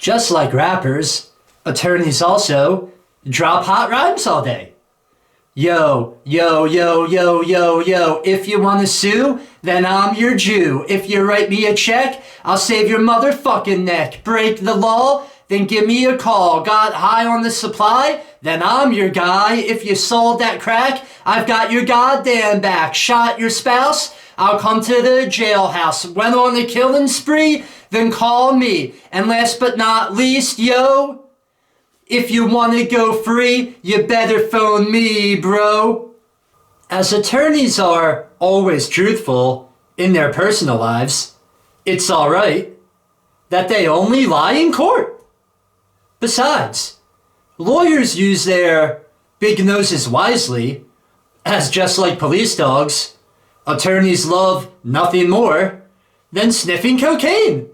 Just like rappers, attorneys also drop hot rhymes all day. Yo, yo, yo, yo, yo, yo, if you wanna sue, then I'm your Jew. If you write me a check, I'll save your motherfucking neck. Break the law, then give me a call. Got high on the supply, then I'm your guy. If you sold that crack, I've got your goddamn back. Shot your spouse, I'll come to the jailhouse. Went on a killing spree, then call me. And last but not least, yo, if you want to go free, you better phone me, bro. As attorneys are always truthful in their personal lives, it's alright that they only lie in court. Besides, lawyers use their big noses wisely, as just like police dogs, attorneys love nothing more than sniffing cocaine.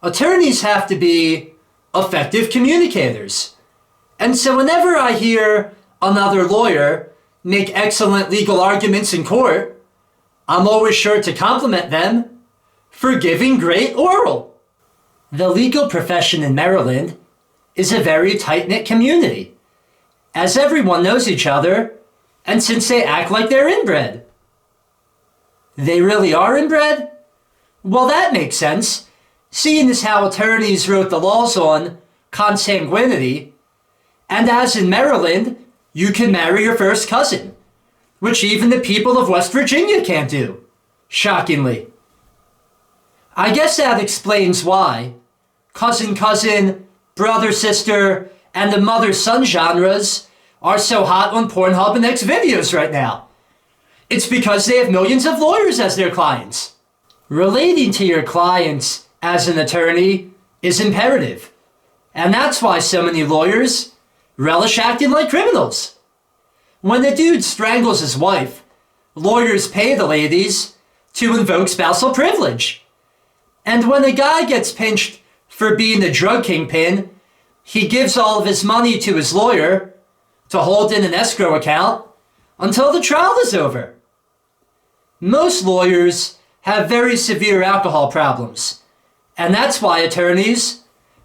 Attorneys have to be effective communicators. And so whenever I hear another lawyer make excellent legal arguments in court, I'm always sure to compliment them for giving great oral. The legal profession in Maryland is a very tight-knit community, as everyone knows each other, and since they act like they're inbred. They really are inbred? Well, that makes sense, seeing as how attorneys wrote the laws on consanguinity, and as in Maryland, you can marry your first cousin, which even the people of West Virginia can't do, shockingly. I guess that explains why cousin, brother-sister, and the mother-son genres are so hot on Pornhub and Xvideos right now. It's because they have millions of lawyers as their clients. Relating to your clients as an attorney is imperative. And that's why so many lawyers relish acting like criminals. When a dude strangles his wife, lawyers pay the ladies to invoke spousal privilege. And when a guy gets pinched for being a drug kingpin, he gives all of his money to his lawyer to hold in an escrow account until the trial is over. Most lawyers have very severe alcohol problems. And that's why attorneys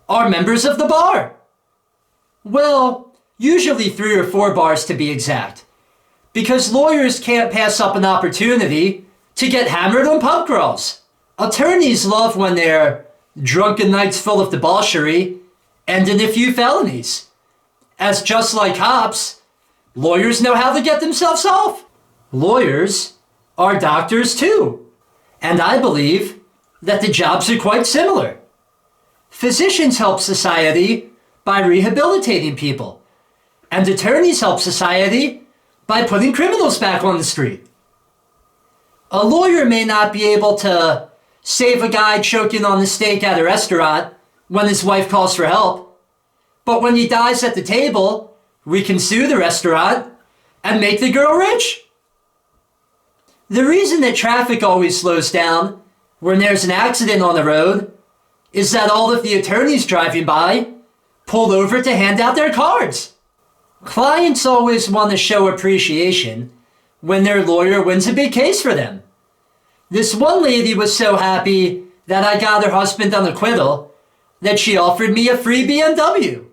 are members of the bar. Well, usually 3 or 4 bars to be exact. Because lawyers can't pass up an opportunity to get hammered on pub crawls. Attorneys love when they're drunken nights full of debauchery and in a few felonies. As just like cops, lawyers know how to get themselves off. Lawyers are doctors too. And I believe that the jobs are quite similar. Physicians help society by rehabilitating people, and attorneys help society by putting criminals back on the street. A lawyer may not be able to save a guy choking on the steak at a restaurant when his wife calls for help, but when he dies at the table, we can sue the restaurant and make the girl rich. The reason that traffic always slows down when there's an accident on the road is that all of the attorneys driving by pull over to hand out their cards. Clients always want to show appreciation when their lawyer wins a big case for them. This one lady was so happy that I got her husband an acquittal that she offered me a free BMW.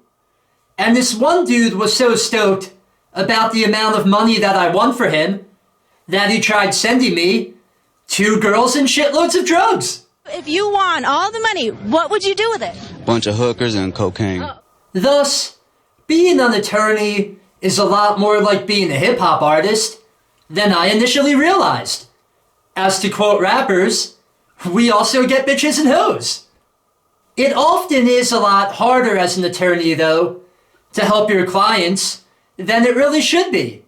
And this one dude was so stoked about the amount of money that I won for him that he tried sending me 2 girls and shitloads of drugs. If you won all the money, what would you do with it? Bunch of hookers and cocaine. Thus, being an attorney is a lot more like being a hip-hop artist than I initially realized. As to quote rappers, we also get bitches and hoes. It often is a lot harder as an attorney, though, to help your clients than it really should be.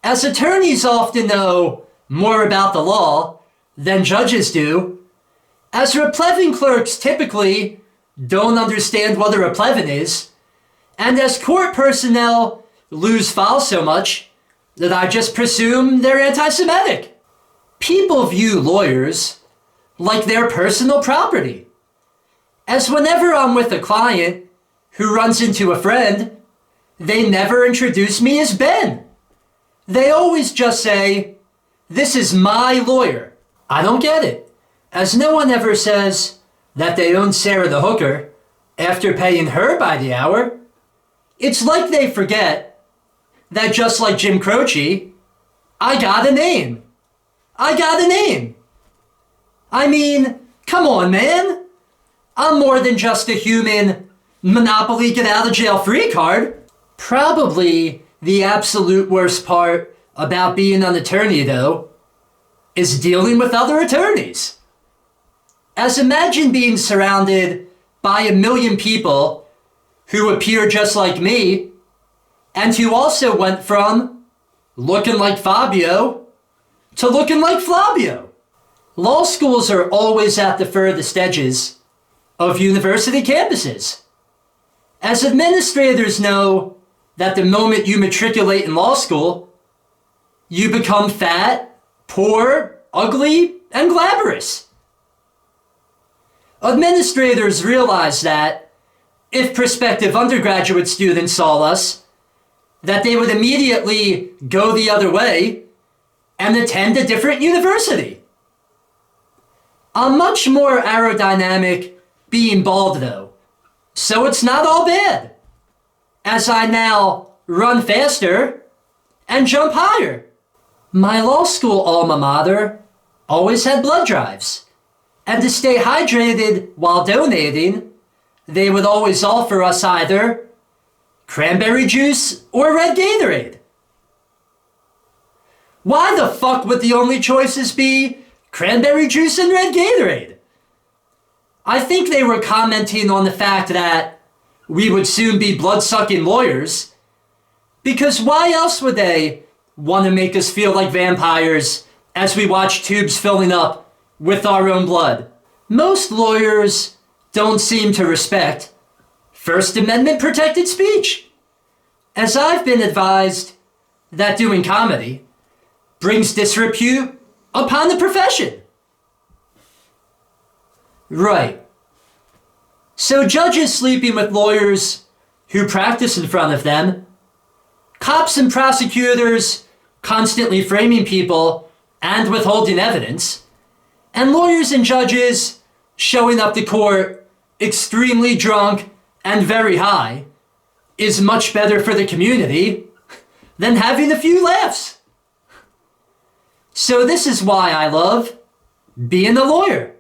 As attorneys often know more about the law than judges do, as replevin clerks typically don't understand what a replevin is, and as court personnel lose files so much that I just presume they're anti-Semitic. People view lawyers like their personal property, as whenever I'm with a client who runs into a friend, they never introduce me as Ben. They always just say, "This is my lawyer." I don't get it, as no one ever says that they own Sarah the hooker after paying her by the hour. It's like they forget that just like Jim Croce, I got a name. I got a name. I mean, come on, man. I'm more than just a human Monopoly get out of jail free card. Probably the absolute worst part about being an attorney, though, is dealing with other attorneys. As imagine being surrounded by a million people who appear just like me and who also went from looking like Fabio to looking like Flavio. Law schools are always at the furthest edges of university campuses. As administrators know that the moment you matriculate in law school, you become fat, poor, ugly, and glamourous. Administrators realize that if prospective undergraduate students saw us, that they would immediately go the other way and attend a different university. I'm much more aerodynamic being bald though, so it's not all bad, as I now run faster and jump higher. My law school alma mater always had blood drives, and to stay hydrated while donating, they would always offer us either cranberry juice or red Gatorade. Why the fuck would the only choices be cranberry juice and red Gatorade? I think they were commenting on the fact that we would soon be blood-sucking lawyers, because why else would they want to make us feel like vampires as we watch tubes filling up with our own blood? Most lawyers don't seem to respect First Amendment protected speech, as I've been advised that doing comedy brings disrepute upon the profession. Right. So judges sleeping with lawyers who practice in front of them, cops and prosecutors constantly framing people and withholding evidence, and lawyers and judges showing up to court extremely drunk and very high is much better for the community than having a few laughs. So this is why I love being a lawyer.